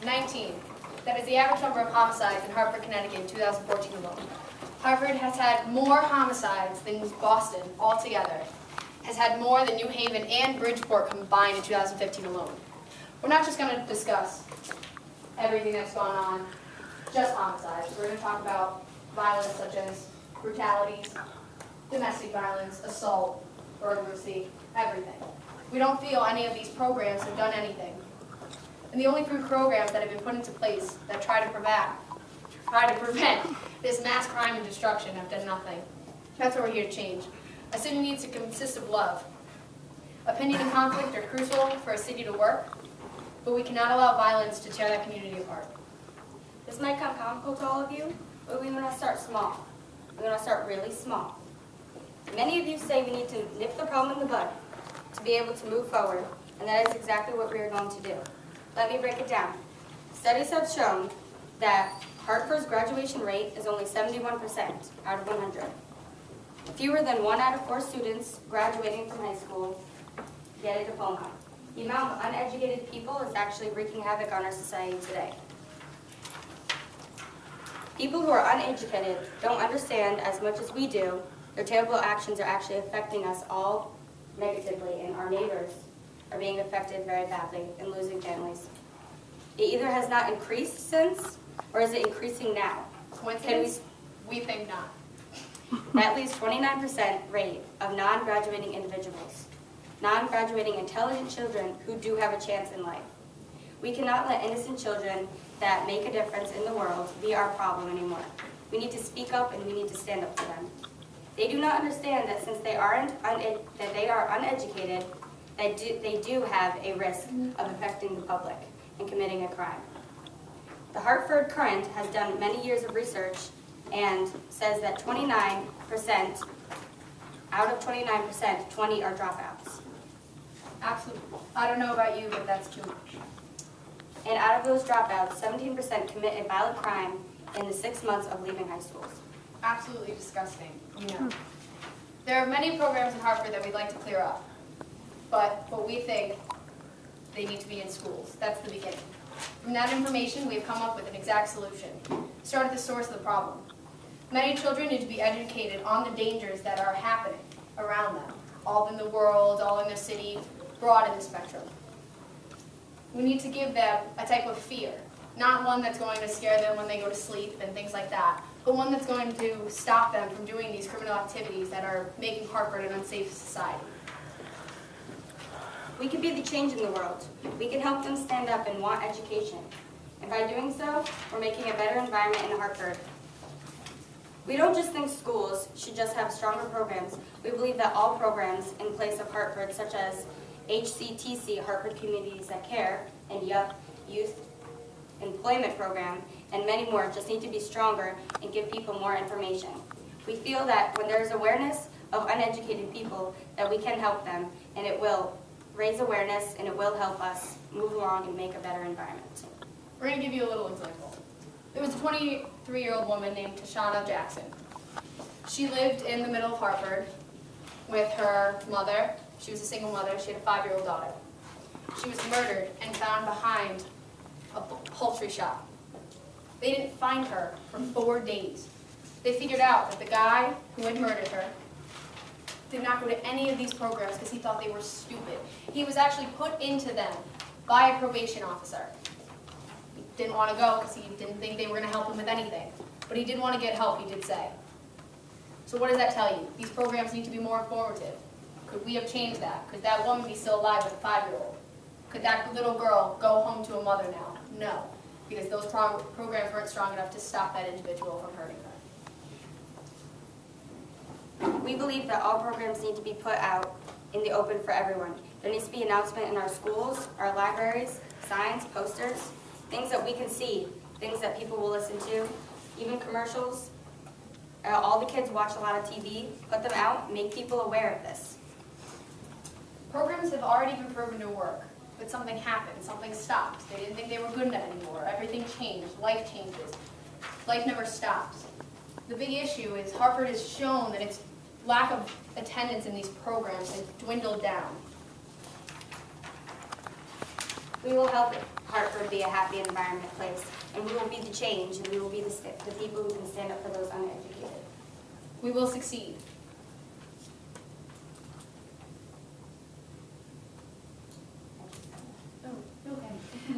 19. That is the average number of homicides in Hartford, Connecticut in 2014 alone. Hartford has had more homicides than Boston altogether, has had more than New Haven and Bridgeport combined in 2015 alone. We're not just going to discuss everything that's gone on, just homicides. We're going to talk about violence such as brutalities, domestic violence, assault, burglary, everything. We don't feel any of these programs have done anything. And the only 3 programs that have been put into place that try to prevent this mass crime and destruction have done nothing. That's what we're here to change. A city needs to consist of love. Opinion and conflict are crucial for a city to work, but we cannot allow violence to tear that community apart. This might come comical to all of you, but we want to start small. We want to start really small. Many of you say we need to nip the problem in the bud to be able to move forward, and that is exactly what we are going to do. Let me break it down. Studies have shown that Hartford's graduation rate is only 71% out of 100. Fewer than 1 out of 4 students graduating from high school get a diploma. The amount of uneducated people is actually wreaking havoc on our society today. People who are uneducated don't understand as much as we do. Their terrible actions are actually affecting us all negatively, and our neighbors are being affected very badly and losing families. It either has not increased since, or is it increasing now? Coincidence? We think not. That leaves 29% rate of non-graduating individuals, non-graduating intelligent children who do have a chance in life. We cannot let innocent children that make a difference in the world be our problem anymore. We need to speak up and we need to stand up for them. They do not understand that since they are uneducated, they do have a risk of affecting the public and committing a crime. The Hartford Courant has done many years of research and says that 29%, out of 29%, 20 are dropouts. Absolutely. I don't know about you, but that's too much. And out of those dropouts, 17% commit a violent crime in the 6 months of leaving high schools. Absolutely disgusting. We know. There are many programs in Hartford that we'd like to clear up, but we think they need to be in schools. That's the beginning. From that information, we've come up with an exact solution. Start at the source of the problem. Many children need to be educated on the dangers that are happening around them, all in the world, all in their city, broad in the spectrum. We need to give them a type of fear, not one that's going to scare them when they go to sleep and things like that, but one that's going to stop them from doing these criminal activities that are making Hartford an unsafe society. We can be the change in the world. We can help them stand up and want education. And by doing so, we're making a better environment in Hartford. We don't just think schools should just have stronger programs. We believe that all programs in place of Hartford, such as HCTC, Hartford Communities That Care, and YUP, Youth Employment Program, and many more, just need to be stronger and give people more information. We feel that when there's awareness of uneducated people, that we can help them, and it will raise awareness, and it will help us move along and make a better environment. We're going to give you a little example. There was a 23-year-old woman named Tashana Jackson. She lived in the middle of Hartford with her mother. She was a single mother. She had a 5-year-old daughter. She was murdered and found behind a poultry shop. They didn't find her for 4 days. They figured out that the guy who had murdered her did not go to any of these programs because he thought they were stupid. He was actually put into them by a probation officer. He didn't want to go because he didn't think they were going to help him with anything. But he did want to get help, he did say. So what does that tell you? These programs need to be more informative. Could we have changed that? Could that woman be still alive with a 5-year-old? Could that little girl go home to a mother now? No, because those programs weren't strong enough to stop that individual from hurting her. We believe that all programs need to be put out in the open for everyone. There needs to be an announcement in our schools, our libraries, signs, posters, things that we can see, things that people will listen to, even commercials. All the kids watch a lot of TV. Put them out, make people aware of this. Programs have already been proven to work, but something happened, something stopped. They didn't think they were good enough anymore. Everything changed, life changes. Life never stops. The big issue is Hartford has shown that its lack of attendance in these programs has dwindled down. We will help it. Hartford be a happy environment place, and we will be the change, and we will be the people who can stand up for those uneducated. We will succeed.